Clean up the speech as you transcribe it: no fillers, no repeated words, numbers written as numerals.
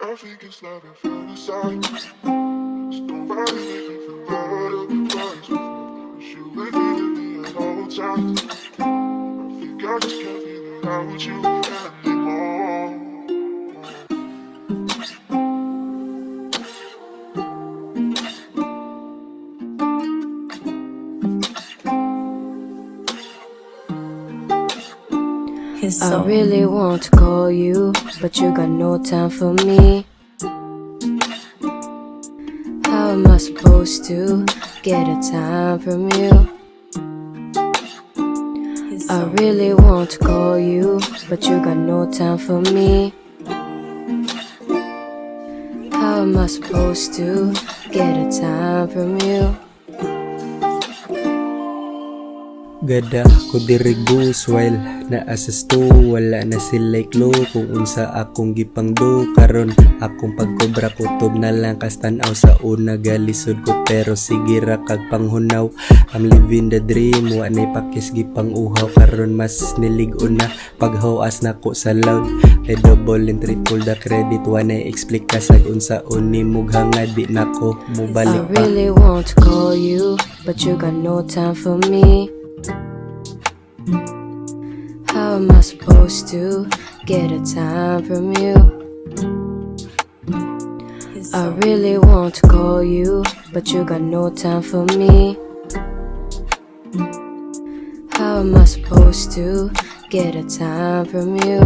I think it's love at first sight. So nobody make me feel better than twice. Wish you with me at all times. I think I just can't figure it out with you anymore. I really want to call you, but you got no time for me. How am I supposed to get a time from you? I really want to call you, but you got no time for me. How am I supposed to get a time from you? Gada ko dirig bus while naasasto, wala na sila'y klo kung unsa akong gipangdo. Karon akong pagkobra kutob na lang kastanaw sa una galisod ko, pero sige ra kag panghunaw. I'm living the dream, wa nay pakis gipang uhaw. Karon mas nilig-on na paghawas nako sa loud. Ay double and triple the credit, wa nay explain kasag unsa uni mughanga di nako mubalik I pa. really want to call you, but you got no time for me. How am I supposed to get a time from you? I really want to call you, but you got no time for me. How am I supposed to get a time from you?